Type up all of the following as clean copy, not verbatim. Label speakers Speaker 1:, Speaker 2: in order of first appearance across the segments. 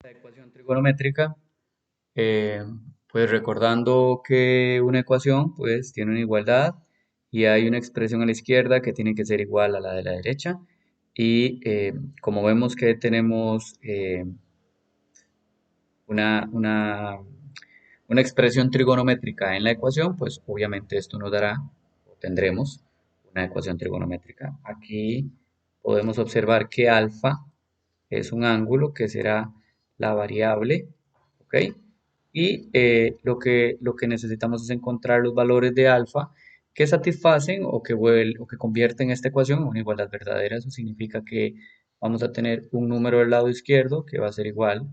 Speaker 1: La ecuación trigonométrica, eh, pues recordando que una ecuación pues tiene una igualdad y hay una expresión a la izquierda que tiene que ser igual a la de la derecha y como vemos que tenemos una, una, una expresión trigonométrica en la ecuación, pues obviamente esto nos dará o tendremos una ecuación trigonométrica. Aquí podemos observar que alfa es un ángulo que será la variable, ¿ok? Y lo que necesitamos es encontrar los valores de alfa que satisfacen o que convierten esta ecuación en una igualdad verdadera. Eso significa que vamos a tener un número del lado izquierdo que va a ser igual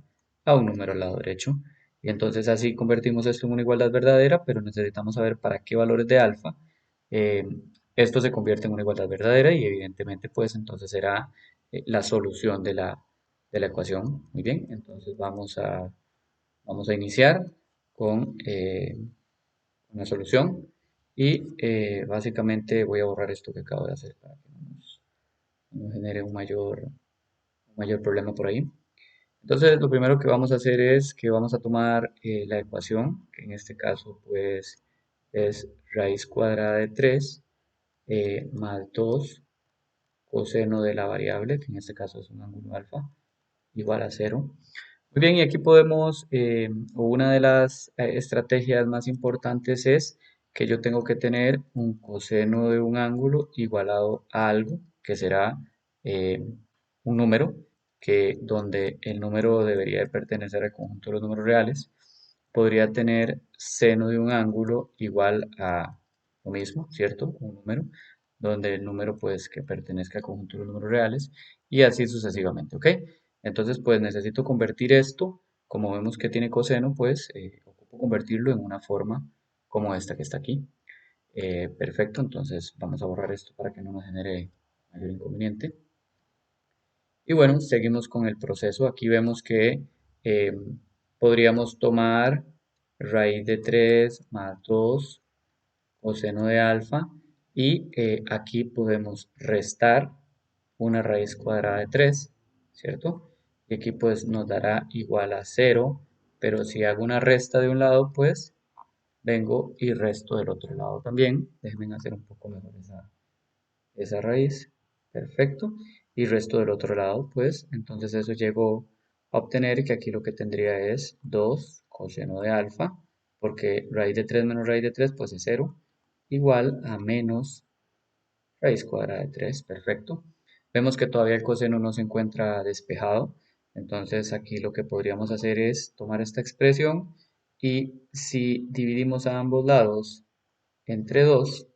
Speaker 1: a un número al lado derecho. Y entonces así convertimos esto en una igualdad verdadera, pero necesitamos saber para qué valores de alfa eh, esto se convierte en una igualdad verdadera y evidentemente pues entonces será la solución de la ecuación. Muy bien, entonces vamos a iniciar con una solución y básicamente voy a borrar esto que acabo de hacer para que no nos genere un mayor problema por ahí. Entonces lo primero que vamos a hacer es que vamos a tomar la ecuación, que en este caso pues es raíz cuadrada de 3 más 2 coseno de la variable, que en este caso es un ángulo alfa, igual a cero. Muy bien, y aquí podemos, o una de las estrategias más importantes es que yo tengo que tener un coseno de un ángulo igualado a algo, que será eh, un número, que donde el número debería de pertenecer al conjunto de los números reales, podría tener seno de un ángulo igual a lo mismo, ¿cierto? Un número, donde el número pues que pertenezca al conjunto de los números reales, y así sucesivamente, ¿ok? Entonces, pues necesito convertir esto, como vemos que tiene coseno, pues ocupo convertirlo en una forma como esta que está aquí. Perfecto, entonces vamos a borrar esto para que no nos genere mayor inconveniente. Y bueno, seguimos con el proceso. Aquí vemos que eh, podríamos tomar raíz de 3 más 2 coseno de alfa y aquí podemos restar una raíz cuadrada de 3, ¿cierto? Y aquí pues nos dará igual a cero, pero si hago una resta de un lado, pues vengo y resto del otro lado también. Déjenme hacer un poco mejor esa raíz. Perfecto. Y resto del otro lado, pues entonces eso llego a obtener que aquí lo que tendría es 2 coseno de alfa, porque raíz de 3 menos raíz de 3 pues es cero, igual a menos raíz cuadrada de 3, perfecto. Vemos que todavía el coseno no se encuentra despejado, entonces aquí lo que podríamos hacer es tomar esta expresión y si dividimos a ambos lados entre 2,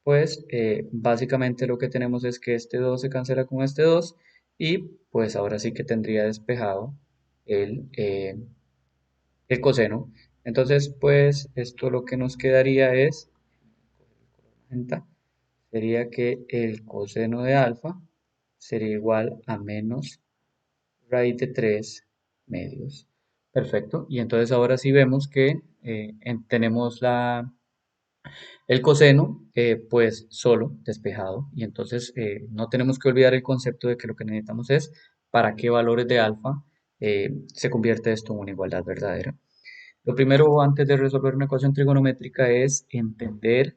Speaker 1: pues básicamente lo que tenemos es que este 2 se cancela con este 2 y pues ahora sí que tendría despejado el, eh, el coseno. Entonces pues esto lo que nos quedaría es sería que el coseno de alfa sería igual a menos raíz de 3 medios. Perfecto. Y entonces ahora sí vemos que tenemos el coseno pues solo despejado. Y entonces no tenemos que olvidar el concepto de que lo que necesitamos es para qué valores de alfa se convierte esto en una igualdad verdadera. Lo primero antes de resolver una ecuación trigonométrica es entender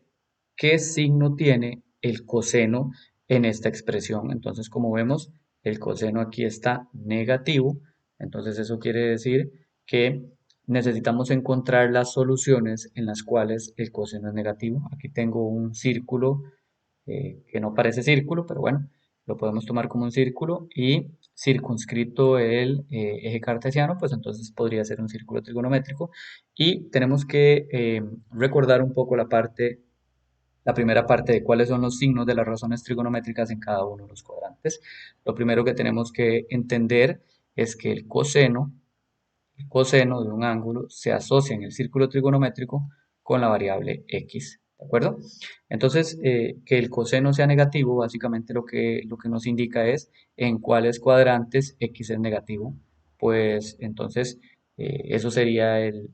Speaker 1: qué signo tiene el coseno en esta expresión. Entonces, como vemos, el coseno aquí está negativo. Entonces, eso quiere decir que necesitamos encontrar las soluciones en las cuales el coseno es negativo. Aquí tengo un círculo que no parece círculo, pero bueno, lo podemos tomar como un círculo y circunscrito el eje cartesiano, pues entonces podría ser un círculo trigonométrico. Y tenemos que recordar un poco la primera parte de cuáles son los signos de las razones trigonométricas en cada uno de los cuadrantes. Lo primero que tenemos que entender es que el coseno de un ángulo se asocia en el círculo trigonométrico con la variable x, ¿de acuerdo? Entonces, que el coseno sea negativo, básicamente lo que nos indica es en cuáles cuadrantes x es negativo, pues entonces eso sería el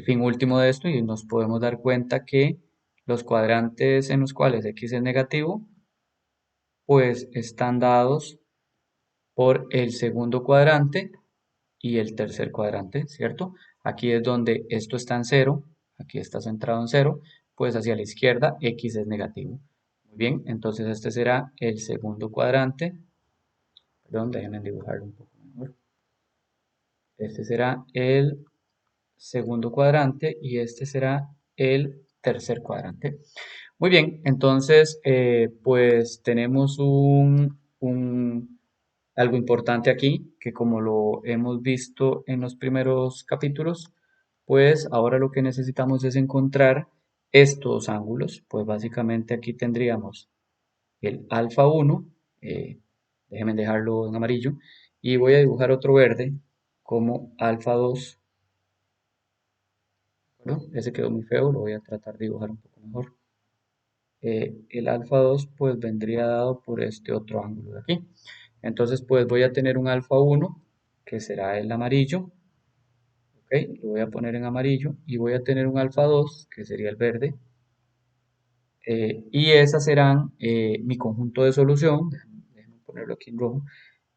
Speaker 1: fin último de esto y nos podemos dar cuenta que los cuadrantes en los cuales x es negativo, pues están dados por el segundo cuadrante y el tercer cuadrante, ¿cierto? Aquí es donde esto está en cero, aquí está centrado en cero, pues hacia la izquierda x es negativo. Muy bien, entonces este será el segundo cuadrante. Perdón, déjenme dibujarlo un poco mejor. Este será el segundo cuadrante y este será el tercer cuadrante. Muy bien, entonces pues tenemos algo importante aquí, que como lo hemos visto en los primeros capítulos, pues ahora lo que necesitamos es encontrar estos ángulos. Pues básicamente aquí tendríamos el alfa 1, déjenme dejarlo en amarillo, y voy a dibujar otro verde como alfa 2. Bueno, ese quedó muy feo, lo voy a tratar de dibujar un poco mejor. El alfa 2 pues vendría dado por este otro ángulo de aquí. Entonces pues voy a tener un alfa 1 que será el amarillo, ¿ok? Lo voy a poner en amarillo y voy a tener un alfa 2 que sería el verde. Y esas serán mi conjunto de solución, déjenme ponerlo aquí en rojo.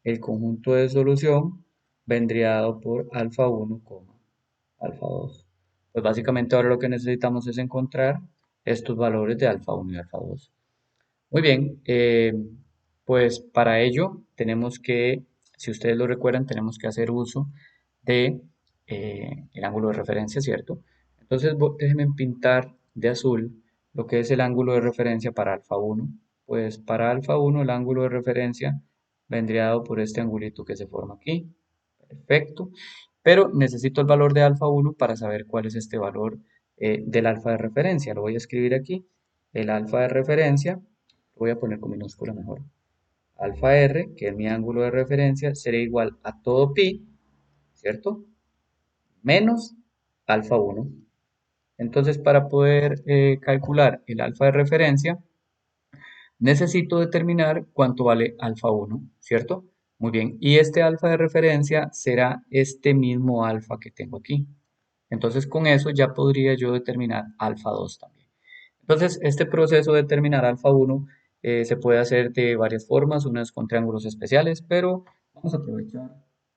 Speaker 1: El conjunto de solución vendría dado por alfa 1, alfa 2. Pues básicamente ahora lo que necesitamos es encontrar estos valores de alfa 1 y alfa 2. Muy bien, pues para ello tenemos que, si ustedes lo recuerdan, tenemos que hacer uso de el ángulo de referencia, ¿cierto? Entonces déjenme pintar de azul lo que es el ángulo de referencia para alfa 1. Pues para alfa 1 el ángulo de referencia vendría dado por este angulito que se forma aquí. Perfecto. Pero necesito el valor de alfa 1 para saber cuál es este valor del alfa de referencia. Lo voy a escribir aquí. El alfa de referencia, lo voy a poner con minúscula mejor. Alfa R, que es mi ángulo de referencia, será igual a todo pi, ¿cierto? Menos alfa 1. Entonces, para poder calcular el alfa de referencia, necesito determinar cuánto vale alfa 1, ¿cierto? Muy bien, y este alfa de referencia será este mismo alfa que tengo aquí. Entonces, con eso ya podría yo determinar alfa 2 también. Entonces, este proceso de determinar alfa 1 se puede hacer de varias formas, una es con triángulos especiales, pero vamos a aprovechar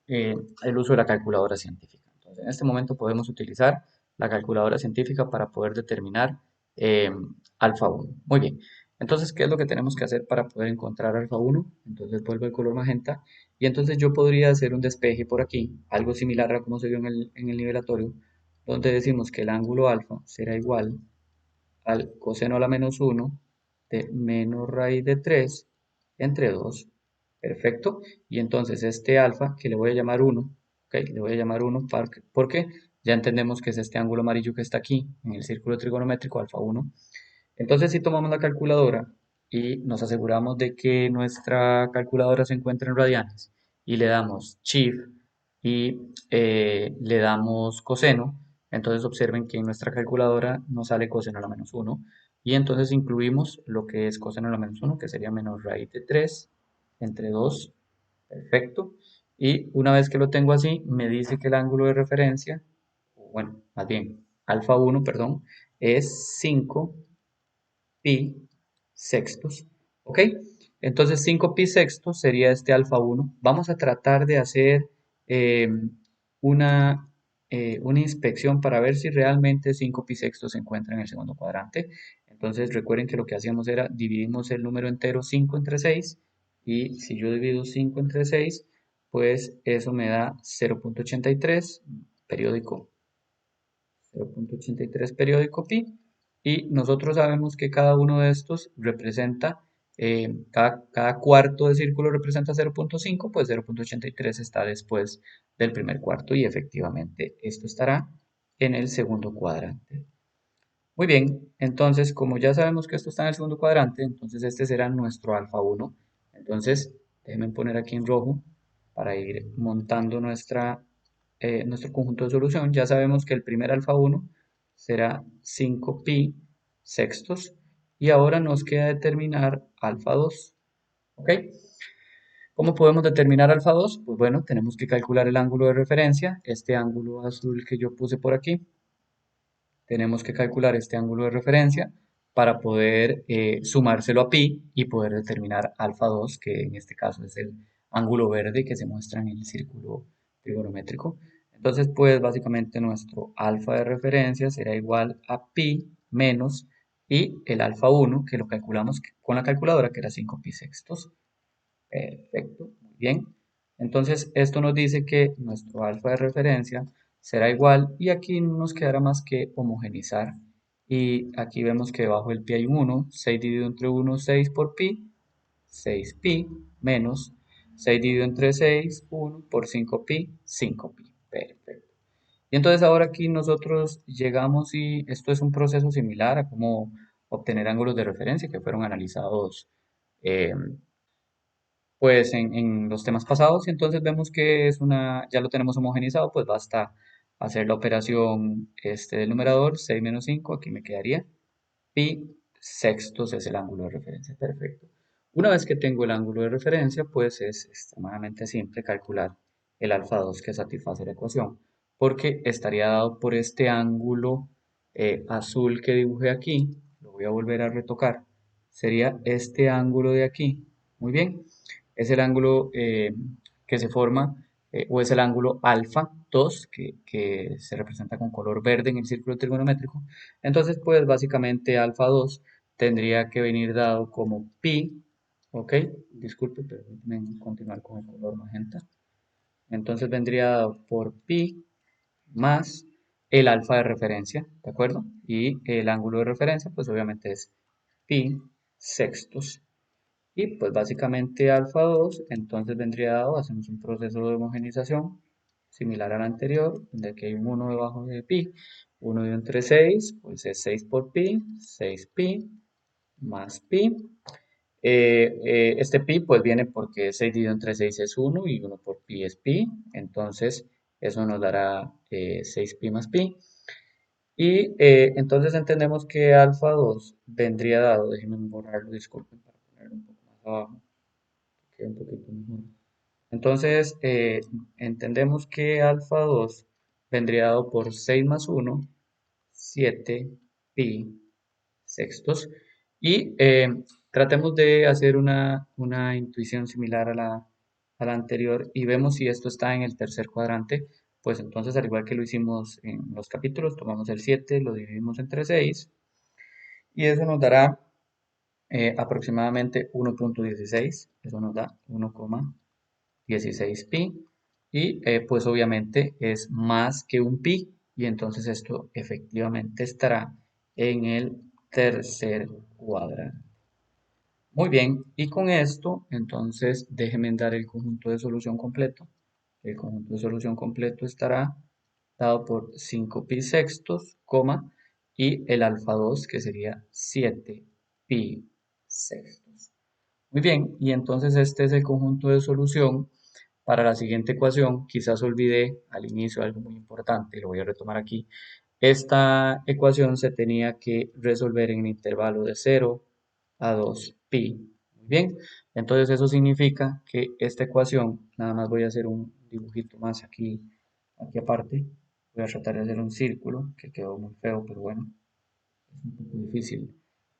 Speaker 1: el uso de la calculadora científica. Entonces, en este momento podemos utilizar la calculadora científica para poder determinar eh, alfa 1. Muy bien. Entonces, ¿qué es lo que tenemos que hacer para poder encontrar alfa 1? Entonces vuelvo el color magenta y entonces yo podría hacer un despeje por aquí, algo similar a como se vio en el nivelatorio, donde decimos que el ángulo alfa será igual al coseno a la menos 1 de menos raíz de 3 entre 2. Perfecto. Y entonces este alfa, que le voy a llamar 1, ok, le voy a llamar 1 porque ya entendemos que es este ángulo amarillo que está aquí en el círculo trigonométrico alfa 1. Entonces si tomamos la calculadora y nos aseguramos de que nuestra calculadora se encuentra en radianes y le damos Shift y le damos coseno, entonces observen que en nuestra calculadora nos sale coseno a la menos 1 y entonces incluimos lo que es coseno a la menos 1 que sería menos raíz de 3 entre 2, perfecto. Y una vez que lo tengo así, me dice que el ángulo de referencia, o bueno, más bien, alfa 1, perdón, es 5 pi sextos. ¿Ok? Entonces 5 pi sextos sería este alfa 1. Vamos a tratar de hacer eh, una, una inspección para ver si realmente 5 pi sextos se encuentra en el segundo cuadrante. Entonces recuerden que lo que hacíamos era dividimos el número entero 5 entre 6 y si yo divido 5 entre 6, pues eso me da 0.83 periódico 0.83 periódico pi y nosotros sabemos que cada uno de estos representa, cada cuarto de círculo representa 0.5, pues 0.83 está después del primer cuarto y efectivamente esto estará en el segundo cuadrante. Muy bien, entonces como ya sabemos que esto está en el segundo cuadrante, entonces este será nuestro alfa 1. Entonces déjenme poner aquí en rojo para ir montando nuestro conjunto de solución. Ya sabemos que el primer alfa 1 será 5 pi sextos y ahora nos queda determinar alfa 2. ¿Ok? ¿Cómo podemos determinar alfa 2? Pues bueno, tenemos que calcular el ángulo de referencia, este ángulo azul que yo puse por aquí. Tenemos que calcular este ángulo de referencia para poder sumárselo a pi y poder determinar alfa 2, que en este caso es el ángulo verde que se muestra en el círculo trigonométrico. Entonces, pues básicamente nuestro alfa de referencia será igual a pi menos y el alfa 1, que lo calculamos con la calculadora, que era 5 pi sextos. Perfecto, muy bien. Entonces, esto nos dice que nuestro alfa de referencia será igual y aquí no nos quedará más que homogenizar. Y aquí vemos que debajo del pi hay un 1, 6 dividido entre 1, 6 por pi, 6pi menos 6 dividido entre 6, 1 por 5pi, 5pi. Perfecto. Y entonces ahora aquí nosotros llegamos y esto es un proceso similar a cómo obtener ángulos de referencia que fueron analizados eh, pues en los temas pasados y entonces vemos que ya lo tenemos homogenizado, pues basta hacer la operación del numerador, 6 menos 5, aquí me quedaría pi sextos es el ángulo de referencia. Perfecto. Una vez que tengo el ángulo de referencia, pues es extremadamente simple calcular el alfa 2 que satisface la ecuación, porque estaría dado por este ángulo azul que dibujé aquí, lo voy a volver a retocar, sería este ángulo de aquí. Muy bien, es el ángulo que se forma, o es el ángulo alfa 2 que se representa con color verde en el círculo trigonométrico. Entonces, pues básicamente alfa 2 tendría que venir dado como pi, ¿ok? Disculpe, permítanme continuar con el color magenta. Entonces vendría dado por pi más el alfa de referencia, ¿de acuerdo? Y el ángulo de referencia, pues obviamente es pi sextos. Y pues básicamente alfa 2 entonces vendría dado, hacemos un proceso de homogenización similar al anterior, donde aquí hay un 1 debajo de pi, 1 y entre 6, pues es 6 por pi, 6pi más pi. Este pi pues viene porque 6 dividido entre 6 es 1 y 1 por pi es pi, entonces eso nos dará 6pi más pi. Y entonces entendemos que alfa 2 vendría dado, déjenme borrarlo, disculpen, para ponerlo un poco más abajo quede un poquito mejor. Entonces, entendemos que alfa 2 vendría dado por 6 más 1, 7 pi sextos. Y tratemos de hacer una intuición similar a la anterior y vemos si esto está en el tercer cuadrante. Pues entonces, al igual que lo hicimos en los capítulos, tomamos el 7, lo dividimos entre 6 y eso nos dará aproximadamente 1.16. Eso nos da 1,16pi y pues obviamente es más que un pi y entonces esto efectivamente estará en el tercer cuadrante. Muy bien, y con esto entonces déjenme dar el conjunto de solución completo. El conjunto de solución completo estará dado por 5pi sextos, coma, y el alfa 2 que sería 7pi sextos. Muy bien, y entonces este es el conjunto de solución para la siguiente ecuación. Quizás olvidé al inicio algo muy importante, lo voy a retomar aquí. Esta ecuación se tenía que resolver en el intervalo de 0 a 2pi. Muy bien, entonces eso significa que esta ecuación, nada más voy a hacer un dibujito más aquí aparte. Voy a tratar de hacer un círculo, que quedó muy feo, pero bueno, es un poco difícil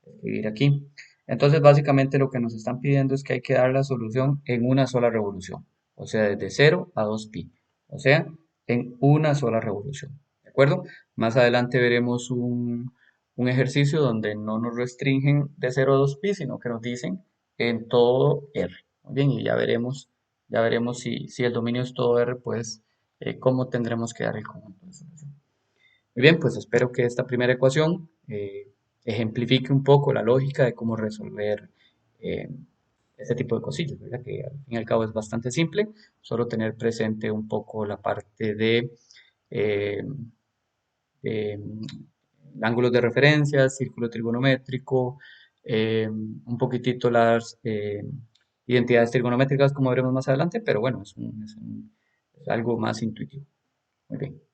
Speaker 1: escribir aquí. Entonces, básicamente lo que nos están pidiendo es que hay que dar la solución en una sola revolución, o sea, desde 0 a 2pi, o sea, en una sola revolución, ¿de acuerdo? Más adelante veremos un ejercicio donde no nos restringen de 0 a 2pi, sino que nos dicen en todo R. Muy bien, y ya veremos si el dominio es todo R, pues cómo tendremos que dar el conjunto de solución. Muy bien, pues espero que esta primera ecuación ejemplifique un poco la lógica de cómo resolver eh, este tipo de cosillas, ¿verdad? Que al fin y al cabo es bastante simple, solo tener presente un poco la parte eh, de ángulos de referencia, círculo trigonométrico, un poquitito las identidades trigonométricas como veremos más adelante, pero bueno, es algo más intuitivo. Muy bien.